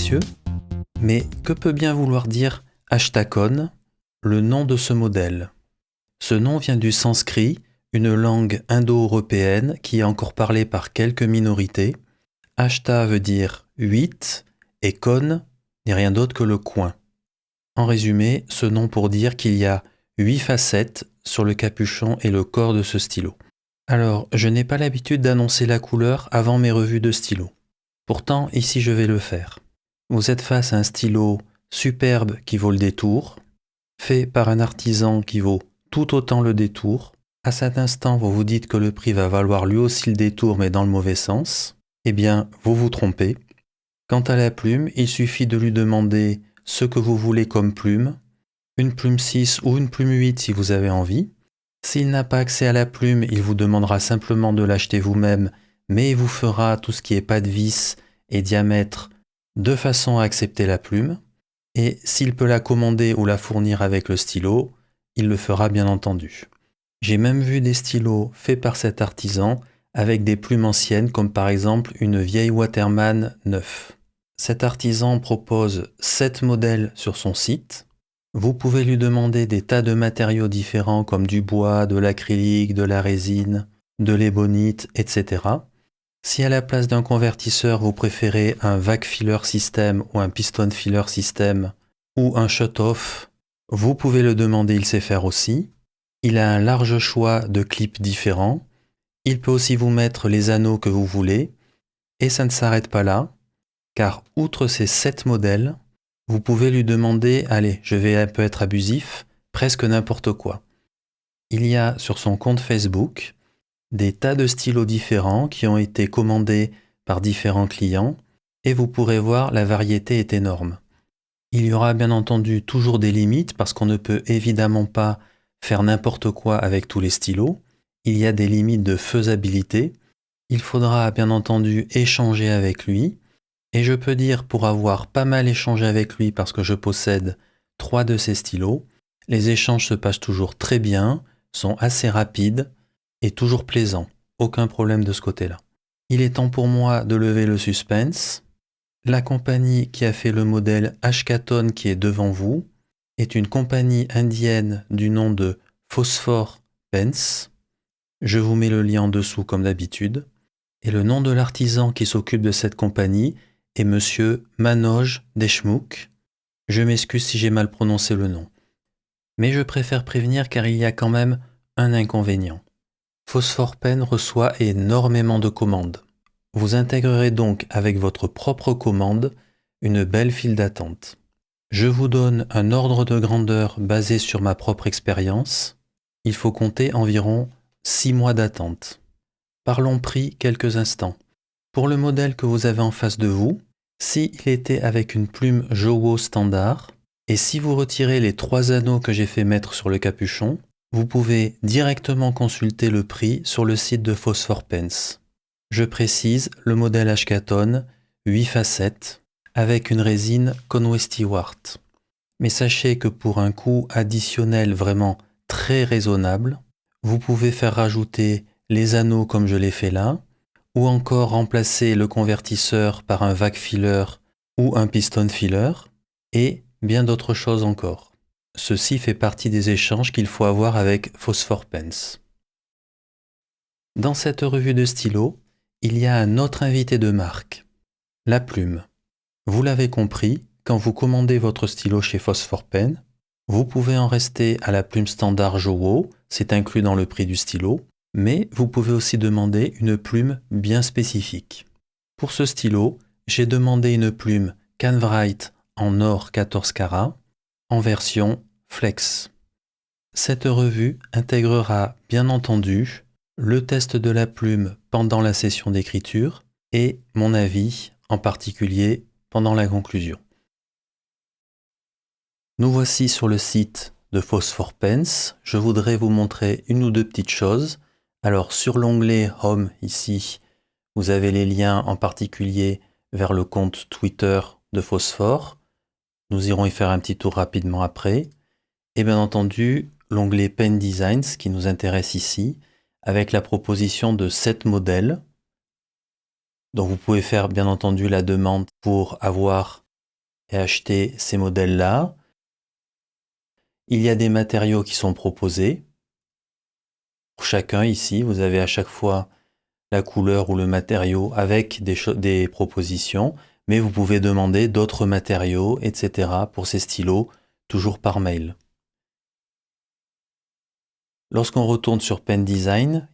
messieurs, mais que peut bien vouloir dire Ashtacon, le nom de ce modèle? Ce nom vient du sanskrit, une langue indo-européenne qui est encore parlée par quelques minorités. Ashta veut dire 8 et kon n'est rien d'autre que le coin. En résumé, ce nom pour dire qu'il y a 8 facettes sur le capuchon et le corps de ce stylo. Alors, je n'ai pas l'habitude d'annoncer la couleur avant mes revues de stylo. Pourtant, ici je vais le faire. Vous êtes face à un stylo superbe qui vaut le détour, fait par un artisan qui vaut tout autant le détour. À cet instant, vous vous dites que le prix va valoir lui aussi le détour, mais dans le mauvais sens. Eh bien, vous vous trompez. Quant à la plume, il suffit de lui demander ce que vous voulez comme plume, une plume 6 ou une plume 8 si vous avez envie. S'il n'a pas accès à la plume, il vous demandera simplement de l'acheter vous-même, mais il vous fera tout ce qui est pas de vis et diamètre de façon à accepter la plume. Et s'il peut la commander ou la fournir avec le stylo, il le fera bien entendu. J'ai même vu des stylos faits par cet artisan avec des plumes anciennes comme par exemple une vieille Waterman 9. Cet artisan propose 7 modèles sur son site. Vous pouvez lui demander des tas de matériaux différents comme du bois, de l'acrylique, de la résine, de l'ébonite, etc. Si à la place d'un convertisseur vous préférez un vac filler system ou un piston filler system ou un shut-off, vous pouvez le demander, il sait faire aussi. Il a un large choix de clips différents. Il peut aussi vous mettre les anneaux que vous voulez. Et ça ne s'arrête pas là, car outre ces 7 modèles, vous pouvez lui demander, allez, je vais un peu être abusif, presque n'importe quoi. Il y a sur son compte Facebook des tas de stylos différents qui ont été commandés par différents clients et vous pourrez voir la variété est énorme. Il y aura bien entendu toujours des limites parce qu'on ne peut évidemment pas faire n'importe quoi avec tous les stylos. Il y a des limites de faisabilité. Il faudra bien entendu échanger avec lui. Et je peux dire pour avoir pas mal échangé avec lui parce que je possède 3 de ces stylos, les échanges se passent toujours très bien, sont assez rapides et toujours plaisants. Aucun problème de ce côté-là. Il est temps pour moi de lever le suspense. La compagnie qui a fait le modèle Ashkaton qui est devant vous est une compagnie indienne du nom de Phosphor Pens. Je vous mets le lien en dessous comme d'habitude. Et le nom de l'artisan qui s'occupe de cette compagnie est Monsieur Manoj Deshmukh. Je m'excuse si j'ai mal prononcé le nom. Mais je préfère prévenir car il y a quand même un inconvénient. Phosphor Pen reçoit énormément de commandes. Vous intégrerez donc avec votre propre commande une belle file d'attente. Je vous donne un ordre de grandeur basé sur ma propre expérience. Il faut compter environ 6 mois d'attente. Parlons prix quelques instants. Pour le modèle que vous avez en face de vous, s'il était avec une plume Jowo standard, et si vous retirez les 3 anneaux que j'ai fait mettre sur le capuchon, vous pouvez directement consulter le prix sur le site de Phosphor Pens. Je précise, le modèle Ashkaton, 8 facettes, avec une résine Conway Stewart. Mais sachez que pour un coût additionnel vraiment très raisonnable, vous pouvez faire rajouter les anneaux comme je l'ai fait là, ou encore remplacer le convertisseur par un vac filler ou un piston filler, et bien d'autres choses encore. Ceci fait partie des échanges qu'il faut avoir avec Phosphor Pens. Dans cette revue de stylo, il y a un autre invité de marque, la plume. Vous l'avez compris, quand vous commandez votre stylo chez Phosphor Pen, vous pouvez en rester à la plume standard Jowo, c'est inclus dans le prix du stylo, mais vous pouvez aussi demander une plume bien spécifique. Pour ce stylo, j'ai demandé une plume Canwright en or 14 carats en version Flex. Cette revue intégrera bien entendu le test de la plume pendant la session d'écriture et mon avis, en particulier pendant la conclusion. Nous voici sur le site de Phosphor Pens. Je voudrais vous montrer une ou deux petites choses. Alors sur l'onglet Home ici, vous avez les liens en particulier vers le compte Twitter de Phosphor. Nous irons y faire un petit tour rapidement après. Et bien entendu, l'onglet Pen Designs qui nous intéresse ici, avec la proposition de 7 modèles. Donc vous pouvez faire bien entendu la demande pour avoir et acheter ces modèles-là. Il y a des matériaux qui sont proposés. Pour chacun ici, vous avez à chaque fois la couleur ou le matériau avec des propositions, mais vous pouvez demander d'autres matériaux, etc. pour ces stylos, toujours par mail. Lorsqu'on retourne sur Pen Design,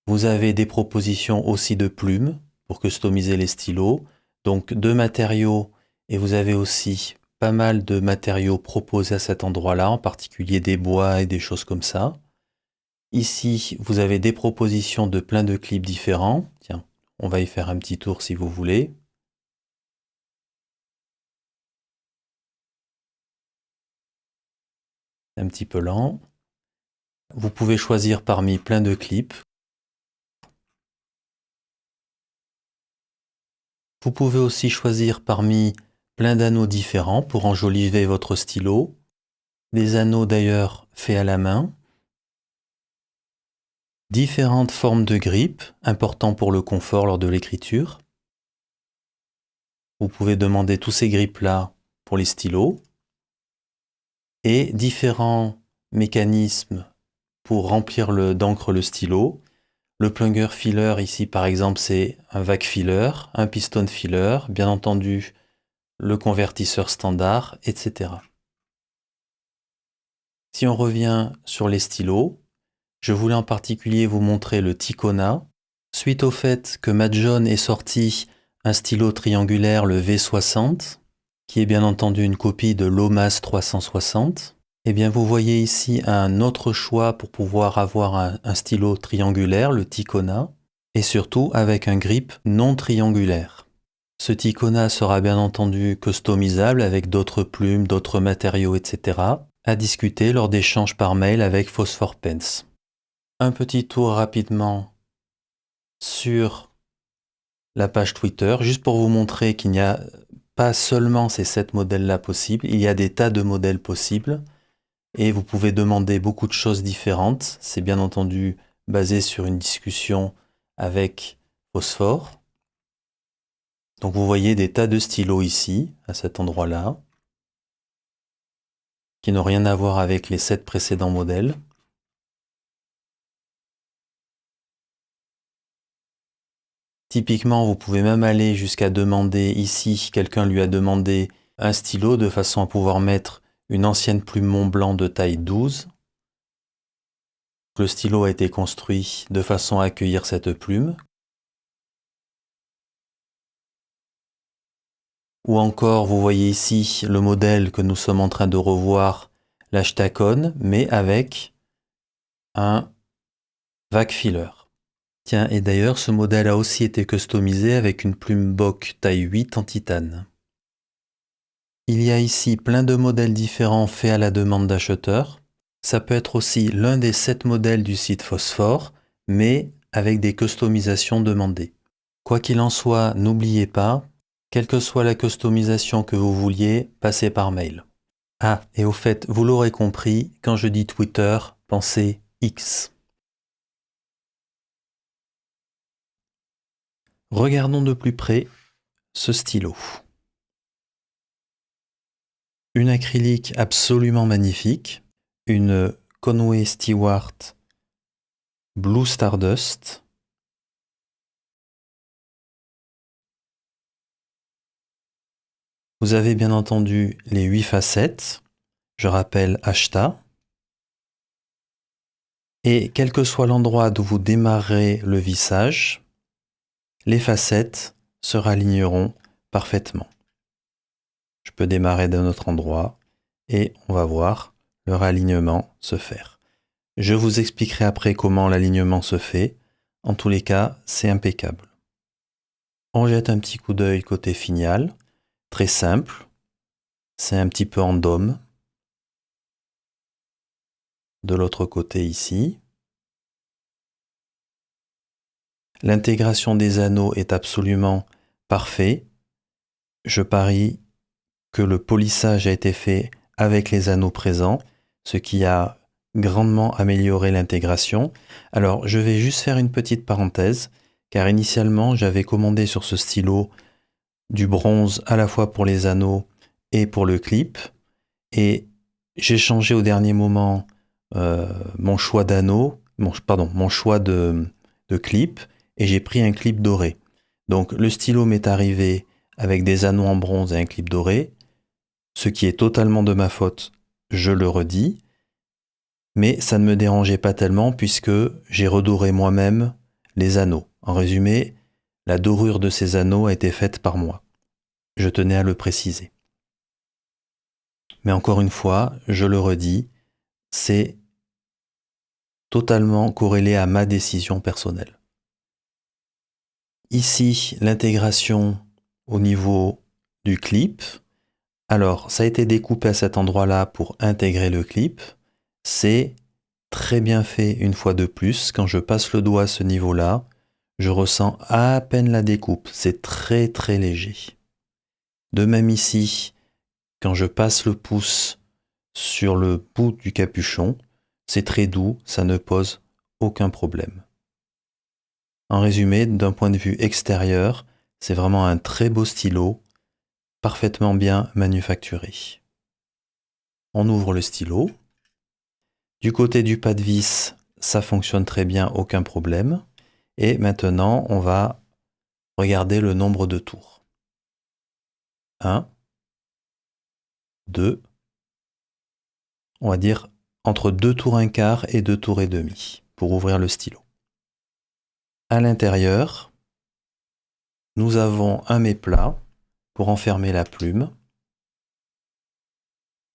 vous avez des propositions aussi de plumes pour customiser les stylos, donc de matériaux, et vous avez aussi pas mal de matériaux proposés à cet endroit-là, en particulier des bois et des choses comme ça. Ici, vous avez des propositions de plein de clips différents. Tiens, on va y faire un petit tour si vous voulez. Un petit peu lent. Vous pouvez choisir parmi plein de clips. Vous pouvez aussi choisir parmi plein d'anneaux différents pour enjoliver votre stylo. Des anneaux d'ailleurs faits à la main. Différentes formes de grippe, important pour le confort lors de l'écriture. Vous pouvez demander tous ces grippes-là pour les stylos. Et différents mécanismes pour remplir d'encre le stylo. Le plunger filler ici par exemple c'est un vac filler, un piston filler, bien entendu le convertisseur standard, etc. Si on revient sur les stylos, je voulais en particulier vous montrer le Ticona. Suite au fait que Madjon ait sorti un stylo triangulaire, le V60, qui est bien entendu une copie de l'Omas 360, eh bien vous voyez ici un autre choix pour pouvoir avoir un stylo triangulaire, le Ticona, et surtout avec un grip non triangulaire. Ce Ticona sera bien entendu customisable avec d'autres plumes, d'autres matériaux, etc. à discuter lors d'échanges par mail avec Phosphor Pens. Un petit tour rapidement sur la page Twitter, juste pour vous montrer qu'il n'y a pas seulement ces 7 modèles-là possibles, il y a des tas de modèles possibles et vous pouvez demander beaucoup de choses différentes. C'est bien entendu basé sur une discussion avec Phosphor. Donc vous voyez des tas de stylos ici, à cet endroit-là, qui n'ont rien à voir avec les 7 précédents modèles. Typiquement, vous pouvez même aller jusqu'à demander, ici, quelqu'un lui a demandé un stylo de façon à pouvoir mettre une ancienne plume Montblanc de taille 12. Le stylo a été construit de façon à accueillir cette plume. Ou encore, vous voyez ici le modèle que nous sommes en train de revoir, l'Ashtacon, mais avec un vac filler. Tiens, et d'ailleurs, ce modèle a aussi été customisé avec une plume Bock taille 8 en titane. Il y a ici plein de modèles différents faits à la demande d'acheteurs. Ça peut être aussi l'un des 7 modèles du site Phosphor, mais avec des customisations demandées. Quoi qu'il en soit, n'oubliez pas, quelle que soit la customisation que vous vouliez, passez par mail. Ah, et au fait, vous l'aurez compris, quand je dis Twitter, pensez X. Regardons de plus près ce stylo. Une acrylique absolument magnifique, une Conway Stewart Blue Stardust. Vous avez bien entendu les 8 facettes, je rappelle Ashta. Et quel que soit l'endroit d'où vous démarrerez le vissage, les facettes se raligneront parfaitement. Je peux démarrer d'un autre endroit et on va voir le ralignement se faire. Je vous expliquerai après comment l'alignement se fait. En tous les cas, c'est impeccable. On jette un petit coup d'œil côté finial, très simple. C'est un petit peu en dôme. De l'autre côté ici. L'intégration des anneaux est absolument parfait. Je parie que le polissage a été fait avec les anneaux présents, ce qui a grandement amélioré l'intégration. Alors, je vais juste faire une petite parenthèse, car initialement, j'avais commandé sur ce stylo du bronze à la fois pour les anneaux et pour le clip. Et j'ai changé au dernier moment mon choix d'anneau, mon choix de clip, et j'ai pris un clip doré. Donc le stylo m'est arrivé avec des anneaux en bronze et un clip doré, ce qui est totalement de ma faute, je le redis, mais ça ne me dérangeait pas tellement puisque j'ai redoré moi-même les anneaux. En résumé, la dorure de ces anneaux a été faite par moi. Je tenais à le préciser. Mais encore une fois, je le redis, c'est totalement corrélé à ma décision personnelle. Ici, l'intégration au niveau du clip. Alors, ça a été découpé à cet endroit-là pour intégrer le clip. C'est très bien fait une fois de plus. Quand je passe le doigt à ce niveau-là, je ressens à peine la découpe. C'est très très léger. De même ici, quand je passe le pouce sur le bout du capuchon, c'est très doux, ça ne pose aucun problème. En résumé, d'un point de vue extérieur, c'est vraiment un très beau stylo, parfaitement bien manufacturé. On ouvre le stylo. Du côté du pas de vis, ça fonctionne très bien, aucun problème. Et maintenant, on va regarder le nombre de tours. 1, 2, on va dire entre 2 tours un quart et 2 tours et demi pour ouvrir le stylo. À l'intérieur, nous avons un méplat pour enfermer la plume.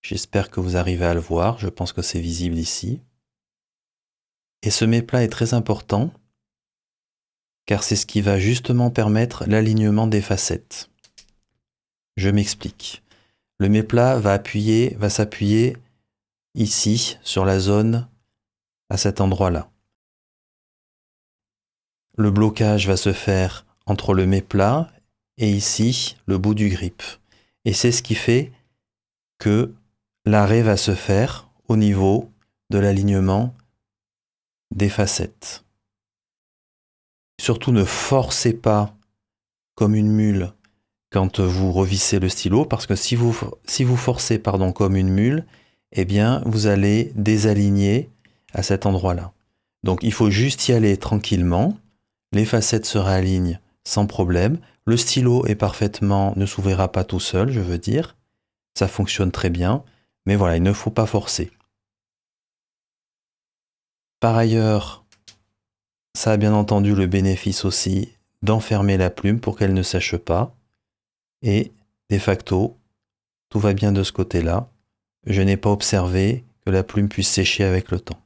J'espère que vous arrivez à le voir, je pense que c'est visible ici. Et ce méplat est très important car c'est ce qui va justement permettre l'alignement des facettes. Je m'explique. Le méplat va s'appuyer ici sur la zone à cet endroit-là. Le blocage va se faire entre le méplat et ici le bout du grip. Et c'est ce qui fait que l'arrêt va se faire au niveau de l'alignement des facettes. Surtout ne forcez pas comme une mule quand vous revissez le stylo, parce que si vous forcez comme une mule, eh bien vous allez désaligner à cet endroit-là. Donc il faut juste y aller tranquillement, les facettes se réalignent sans problème, le stylo ne s'ouvrira pas tout seul, je veux dire, ça fonctionne très bien, mais voilà, il ne faut pas forcer. Par ailleurs, ça a bien entendu le bénéfice aussi d'enfermer la plume pour qu'elle ne sèche pas. Et de facto, tout va bien de ce côté-là. Je n'ai pas observé que la plume puisse sécher avec le temps.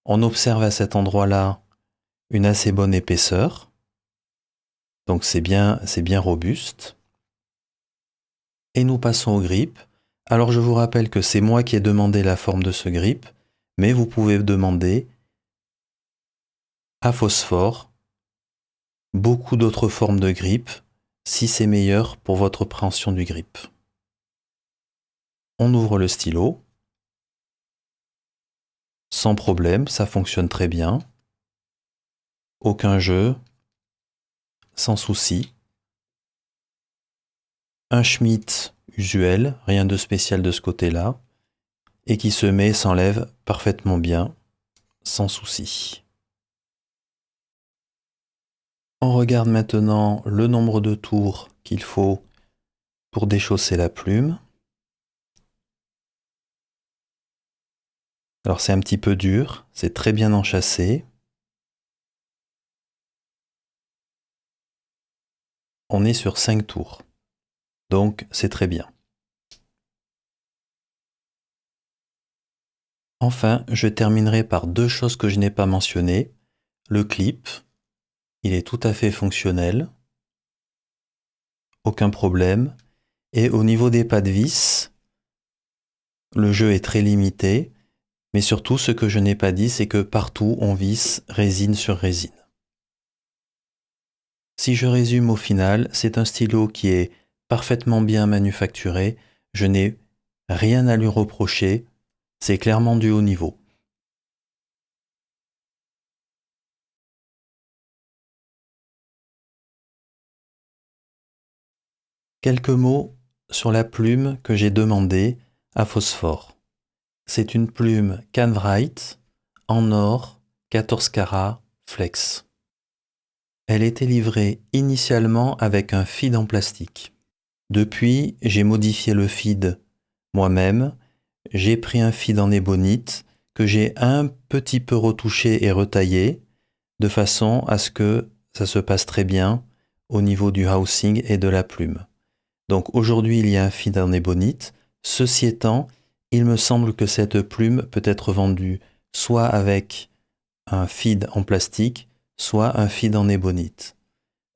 On observe à cet endroit-là une assez bonne épaisseur. Donc c'est bien robuste. Et nous passons au grip. Alors je vous rappelle que c'est moi qui ai demandé la forme de ce grip, mais vous pouvez demander à phosphore beaucoup d'autres formes de grip si c'est meilleur pour votre préhension du grip. On ouvre le stylo. Sans problème, ça fonctionne très bien. Aucun jeu, sans souci. Un Schmitt usuel, rien de spécial de ce côté-là, et qui s'enlève parfaitement bien, sans souci. On regarde maintenant le nombre de tours qu'il faut pour déchausser la plume. Alors c'est un petit peu dur, c'est très bien enchâssé. On est sur 5 tours, donc c'est très bien. Enfin, je terminerai par deux choses que je n'ai pas mentionnées. Le clip, il est tout à fait fonctionnel, aucun problème. Et au niveau des pas de vis, le jeu est très limité, mais surtout ce que je n'ai pas dit, c'est que partout on visse résine sur résine. Si je résume au final, c'est un stylo qui est parfaitement bien manufacturé, je n'ai rien à lui reprocher, c'est clairement du haut niveau. Quelques mots sur la plume que j'ai demandée à Phosphore. C'est une plume Canwright en or 14 carats flex. Elle était livrée initialement avec un feed en plastique. Depuis, j'ai modifié le feed moi-même. J'ai pris un feed en ébonite que j'ai un petit peu retouché et retaillé de façon à ce que ça se passe très bien au niveau du housing et de la plume. Donc aujourd'hui, il y a un feed en ébonite. Ceci étant, il me semble que cette plume peut être vendue soit avec un feed en plastique, soit un feed en ébonite.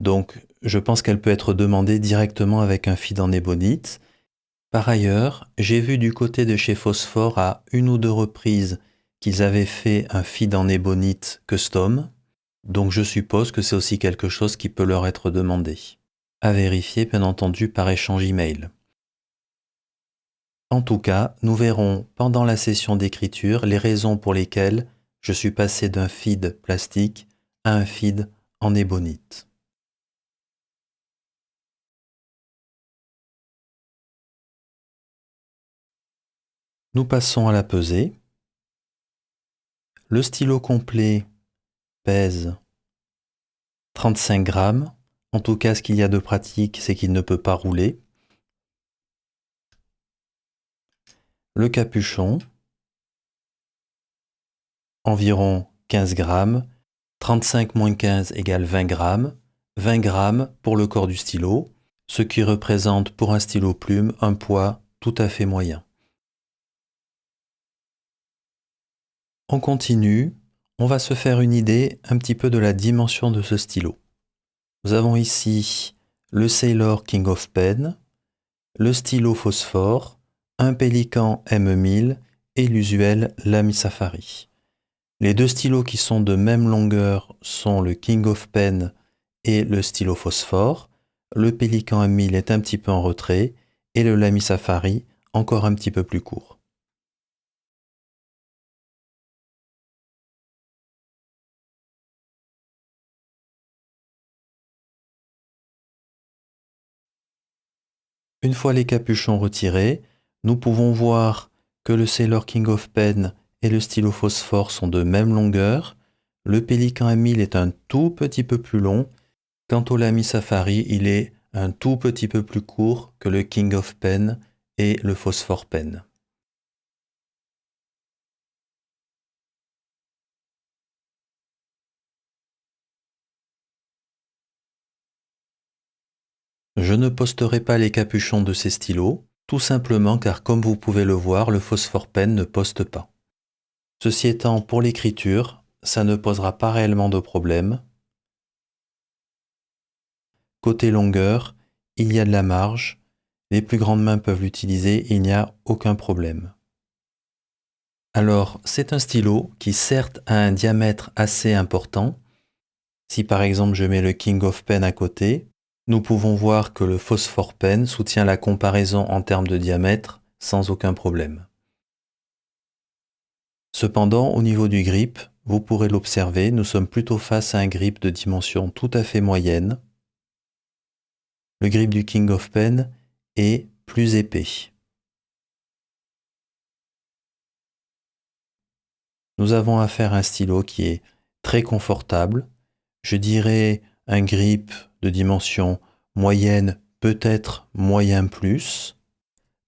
Donc je pense qu'elle peut être demandée directement avec un feed en ébonite. Par ailleurs, j'ai vu du côté de chez Phosphore à une ou deux reprises qu'ils avaient fait un feed en ébonite custom, donc je suppose que c'est aussi quelque chose qui peut leur être demandé. À vérifier bien entendu par échange email. En tout cas, nous verrons pendant la session d'écriture les raisons pour lesquelles je suis passé d'un feed plastique à un feed en ébonite. Nous passons à la pesée. Le stylo complet pèse 35 grammes. En tout cas, ce qu'il y a de pratique, c'est qu'il ne peut pas rouler. Le capuchon, environ 15 grammes. 35 moins 15 égale 20 grammes. 20 grammes pour le corps du stylo, ce qui représente pour un stylo plume un poids tout à fait moyen. On continue, on va se faire une idée un petit peu de la dimension de ce stylo. Nous avons ici le Sailor King of Pen, le stylo Phosphore, un Pélican M1000 et l'usuel Lamy Safari. Les deux stylos qui sont de même longueur sont le King of Pen et le stylo Phosphore. Le Pélican M1000 est un petit peu en retrait et le Lamy Safari encore un petit peu plus court. Une fois les capuchons retirés, nous pouvons voir que le Sailor King of Pen et le stylo Phosphore sont de même longueur. Le Pélican M1000 est un tout petit peu plus long. Quant au Lamy Safari, il est un tout petit peu plus court que le King of Pen et le Phosphore Pen. Je ne posterai pas les capuchons de ces stylos, tout simplement car comme vous pouvez le voir, le Phosphore Pen ne poste pas. Ceci étant, pour l'écriture, ça ne posera pas réellement de problème. Côté longueur, il y a de la marge, les plus grandes mains peuvent l'utiliser, il n'y a aucun problème. Alors, c'est un stylo qui certes a un diamètre assez important. Si par exemple je mets le King of Pen à côté, nous pouvons voir que le Phosphore Pen soutient la comparaison en termes de diamètre sans aucun problème. Cependant, au niveau du grip, vous pourrez l'observer, nous sommes plutôt face à un grip de dimension tout à fait moyenne. Le grip du King of Pen est plus épais. Nous avons affaire à un stylo qui est très confortable. Je dirais un grip de dimension moyenne, peut-être moyen plus.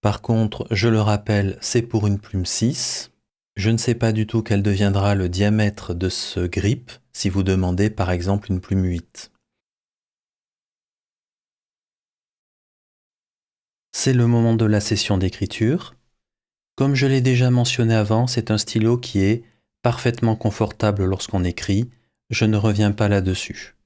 Par contre, je le rappelle, c'est pour une plume 6. Je ne sais pas du tout quel deviendra le diamètre de ce grip si vous demandez par exemple une plume 8. C'est le moment de la session d'écriture. Comme je l'ai déjà mentionné avant, c'est un stylo qui est parfaitement confortable lorsqu'on écrit. Je ne reviens pas là-dessus.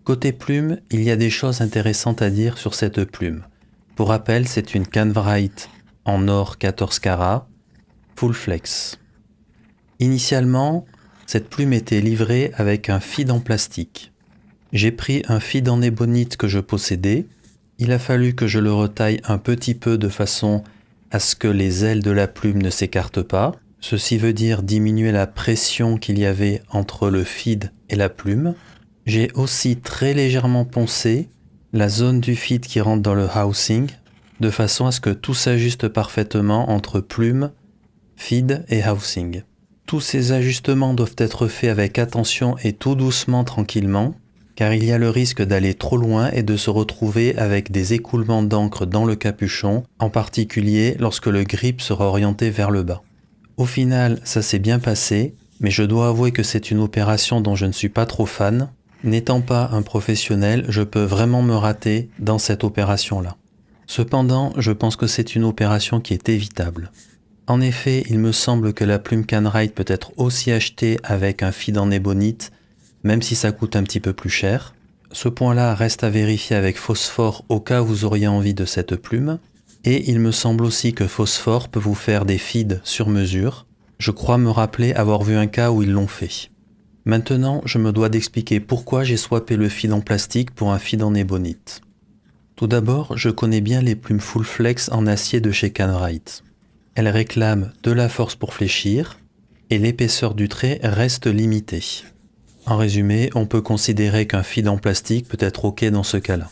Côté plume, il y a des choses intéressantes à dire sur cette plume. Pour rappel, c'est une Canwright en or 14 carats, full flex. Initialement, cette plume était livrée avec un feed en plastique. J'ai pris un feed en ébonite que je possédais. Il a fallu que je le retaille un petit peu de façon à ce que les ailes de la plume ne s'écartent pas. Ceci veut dire diminuer la pression qu'il y avait entre le feed et la plume. J'ai aussi très légèrement poncé la zone du feed qui rentre dans le housing, de façon à ce que tout s'ajuste parfaitement entre plume, feed et housing. Tous ces ajustements doivent être faits avec attention et tout doucement, tranquillement, car il y a le risque d'aller trop loin et de se retrouver avec des écoulements d'encre dans le capuchon, en particulier lorsque le grip sera orienté vers le bas. Au final, ça s'est bien passé, mais je dois avouer que c'est une opération dont je ne suis pas trop fan. N'étant pas un professionnel, je peux vraiment me rater dans cette opération-là. Cependant, je pense que c'est une opération qui est évitable. En effet, il me semble que la plume Canrite peut être aussi achetée avec un feed en ébonite, même si ça coûte un petit peu plus cher. Ce point-là reste à vérifier avec Phosphore au cas où vous auriez envie de cette plume. Et il me semble aussi que Phosphore peut vous faire des feeds sur mesure. Je crois me rappeler avoir vu un cas où ils l'ont fait. Maintenant, je me dois d'expliquer pourquoi j'ai swappé le feed en plastique pour un feed en ébonite. Tout d'abord, je connais bien les plumes Full Flex en acier de chez Canrite. Elles réclament de la force pour fléchir et l'épaisseur du trait reste limitée. En résumé, on peut considérer qu'un feed en plastique peut être OK dans ce cas-là.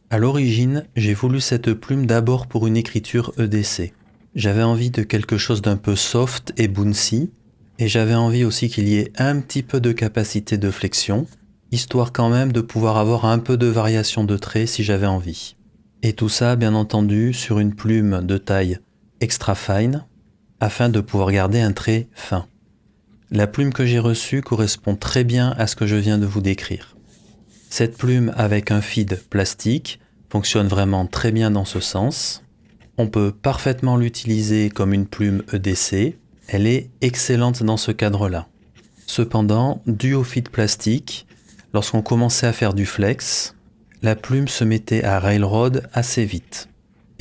À l'origine, j'ai voulu cette plume d'abord pour une écriture EDC. J'avais envie de quelque chose d'un peu soft et bouncy, et j'avais envie aussi qu'il y ait un petit peu de capacité de flexion, histoire quand même de pouvoir avoir un peu de variation de trait si j'avais envie. Et tout ça, bien entendu, sur une plume de taille extra fine, afin de pouvoir garder un trait fin. La plume que j'ai reçue correspond très bien à ce que je viens de vous décrire. Cette plume avec un feed plastique fonctionne vraiment très bien dans ce sens. On peut parfaitement l'utiliser comme une plume EDC. Elle est excellente dans ce cadre-là. Cependant, dû au feed plastique, lorsqu'on commençait à faire du flex, la plume se mettait à railroad assez vite.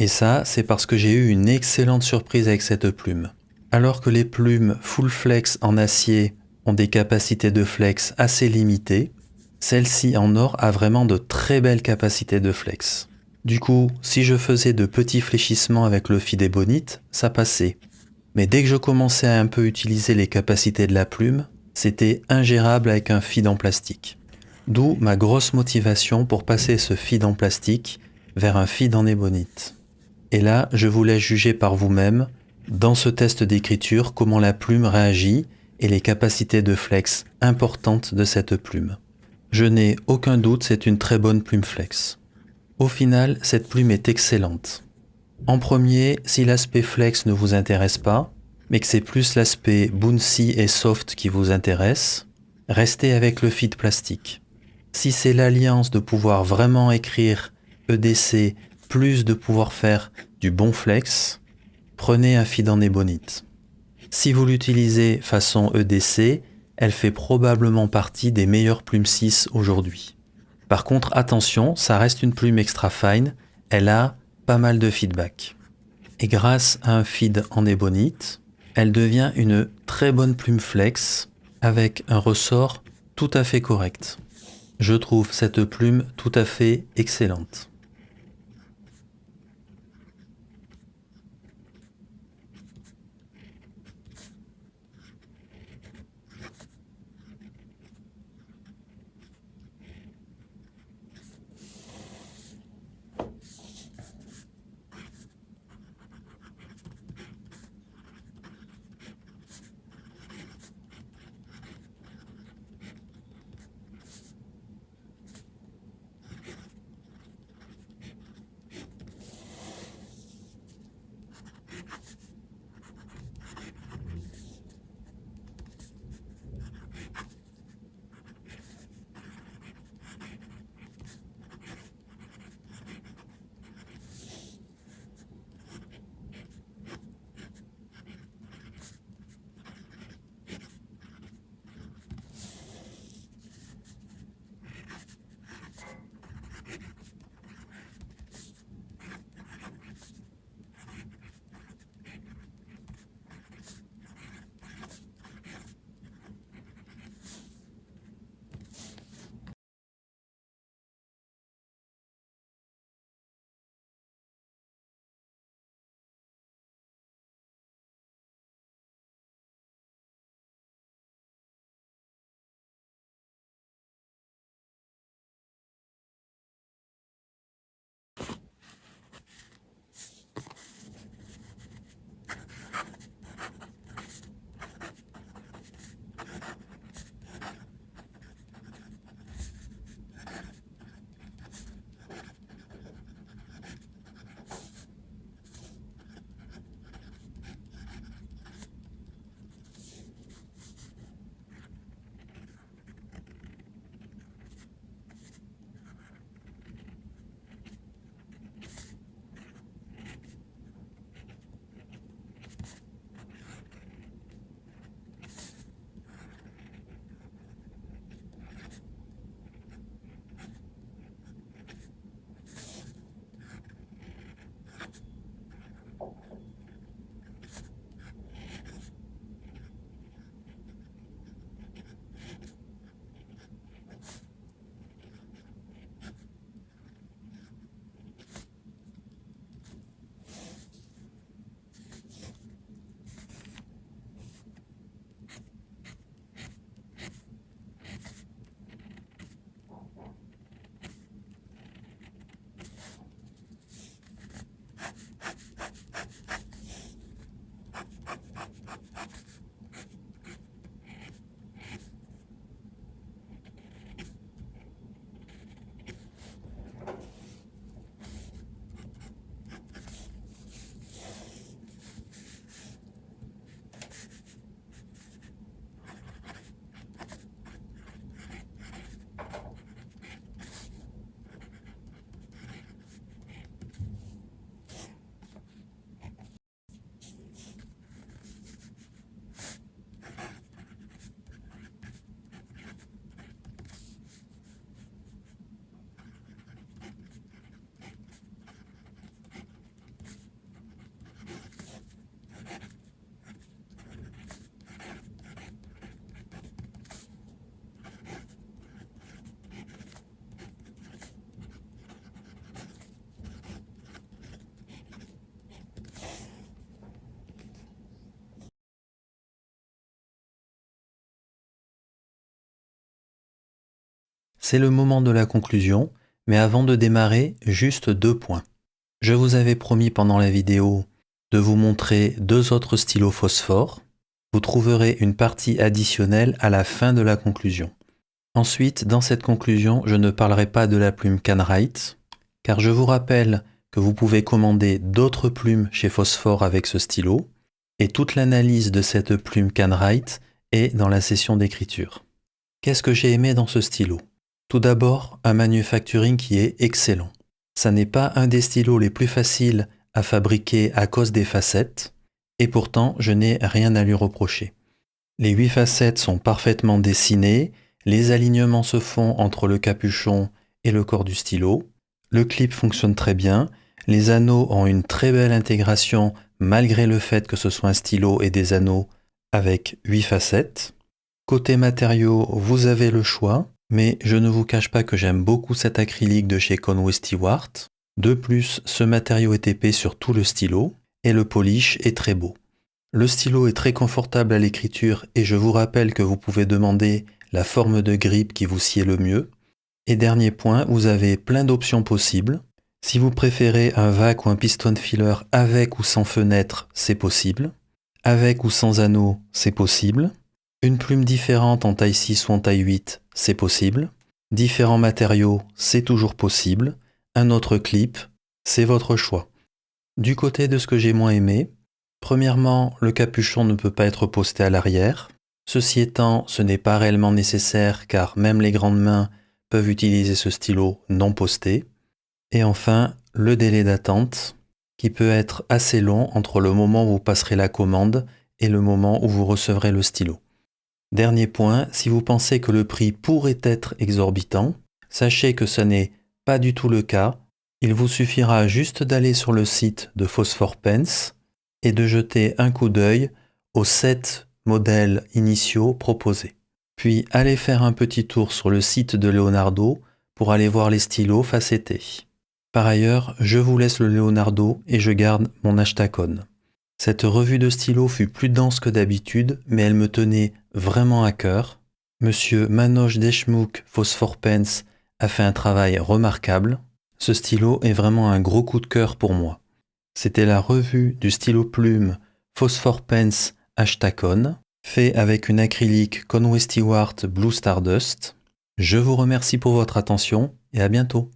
Et ça, c'est parce que j'ai eu une excellente surprise avec cette plume. Alors que les plumes full flex en acier ont des capacités de flex assez limitées, celle-ci en or a vraiment de très belles capacités de flex. Du coup, si je faisais de petits fléchissements avec le feed ébonite, ça passait. Mais dès que je commençais à un peu utiliser les capacités de la plume, c'était ingérable avec un feed en plastique. D'où ma grosse motivation pour passer ce feed en plastique vers un feed en ébonite. Et là, je vous laisse juger par vous-même, dans ce test d'écriture, comment la plume réagit et les capacités de flex importantes de cette plume. Je n'ai aucun doute, c'est une très bonne plume flex. Au final, cette plume est excellente. En premier, si l'aspect flex ne vous intéresse pas, mais que c'est plus l'aspect bouncy et soft qui vous intéresse, restez avec le feed plastique. Si c'est l'alliance de pouvoir vraiment écrire EDC plus de pouvoir faire du bon flex, prenez un feed en ébonite. Si vous l'utilisez façon EDC, elle fait probablement partie des meilleures plumes 6 aujourd'hui. Par contre, attention, ça reste une plume extra fine, elle a pas mal de feedback. Et grâce à un feed en ébonite, elle devient une très bonne plume flex avec un ressort tout à fait correct. Je trouve cette plume tout à fait excellente. c'est le moment de la conclusion, mais avant de démarrer, juste 2 points. Je vous avais promis pendant la vidéo de vous montrer 2 autres stylos phosphore. Vous trouverez une partie additionnelle à la fin de la conclusion. Ensuite, dans cette conclusion, je ne parlerai pas de la plume Canwrite, car je vous rappelle que vous pouvez commander d'autres plumes chez Phosphore avec ce stylo, et toute l'analyse de cette plume Canwrite est dans la session d'écriture. Qu'est-ce que j'ai aimé dans ce stylo? Tout d'abord, un manufacturing qui est excellent. Ça n'est pas un des stylos les plus faciles à fabriquer à cause des facettes, et pourtant je n'ai rien à lui reprocher. Les 8 facettes sont parfaitement dessinées, les alignements se font entre le capuchon et le corps du stylo, le clip fonctionne très bien, les anneaux ont une très belle intégration malgré le fait que ce soit un stylo et des anneaux avec 8 facettes. Côté matériaux, vous avez le choix, mais je ne vous cache pas que j'aime beaucoup cet acrylique de chez Conway Stewart. De plus, ce matériau est épais sur tout le stylo et le polish est très beau. Le stylo est très confortable à l'écriture et je vous rappelle que vous pouvez demander la forme de grippe qui vous sied le mieux. Et dernier point, vous avez plein d'options possibles. Si vous préférez un vac ou un piston filler avec ou sans fenêtre, c'est possible. Avec ou sans anneau, c'est possible. Une plume différente en taille 6 ou en taille 8, c'est possible. Différents matériaux, c'est toujours possible. Un autre clip, c'est votre choix. Du côté de ce que j'ai moins aimé, premièrement, le capuchon ne peut pas être posté à l'arrière. Ceci étant, ce n'est pas réellement nécessaire car même les grandes mains peuvent utiliser ce stylo non posté. Et enfin, le délai d'attente qui peut être assez long entre le moment où vous passerez la commande et le moment où vous recevrez le stylo. Dernier point, si vous pensez que le prix pourrait être exorbitant, sachez que ce n'est pas du tout le cas. Il vous suffira juste d'aller sur le site de Phosphore Pens et de jeter un coup d'œil aux 7 modèles initiaux proposés. Puis allez faire un petit tour sur le site de Leonardo pour aller voir les stylos facettés. Par ailleurs, je vous laisse le Leonardo et je garde mon Ashtacon. Cette revue de stylos fut plus dense que d'habitude, mais elle me tenait vraiment à cœur. Monsieur Manoj Deshmukh Phosphore Pens a fait un travail remarquable. Ce stylo est vraiment un gros coup de cœur pour moi. C'était la revue du stylo plume Phosphore Pens Ashtacon, fait avec une acrylique Conway Stewart Blue Stardust. Je vous remercie pour votre attention et à bientôt.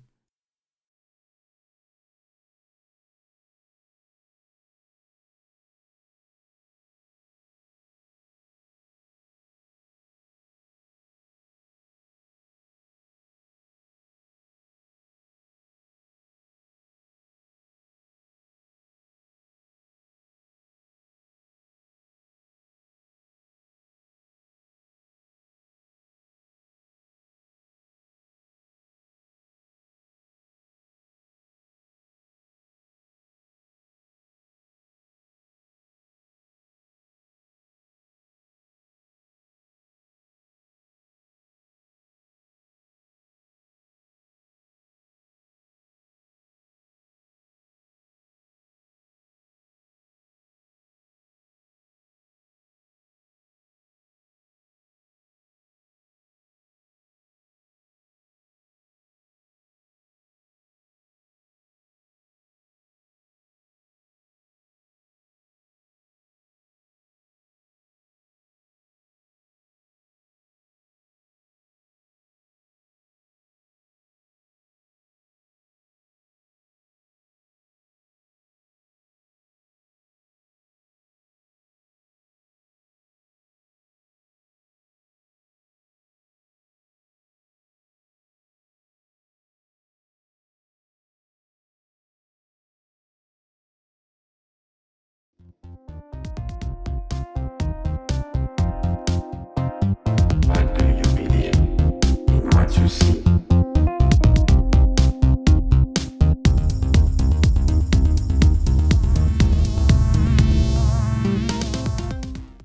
But do you believe in what you see?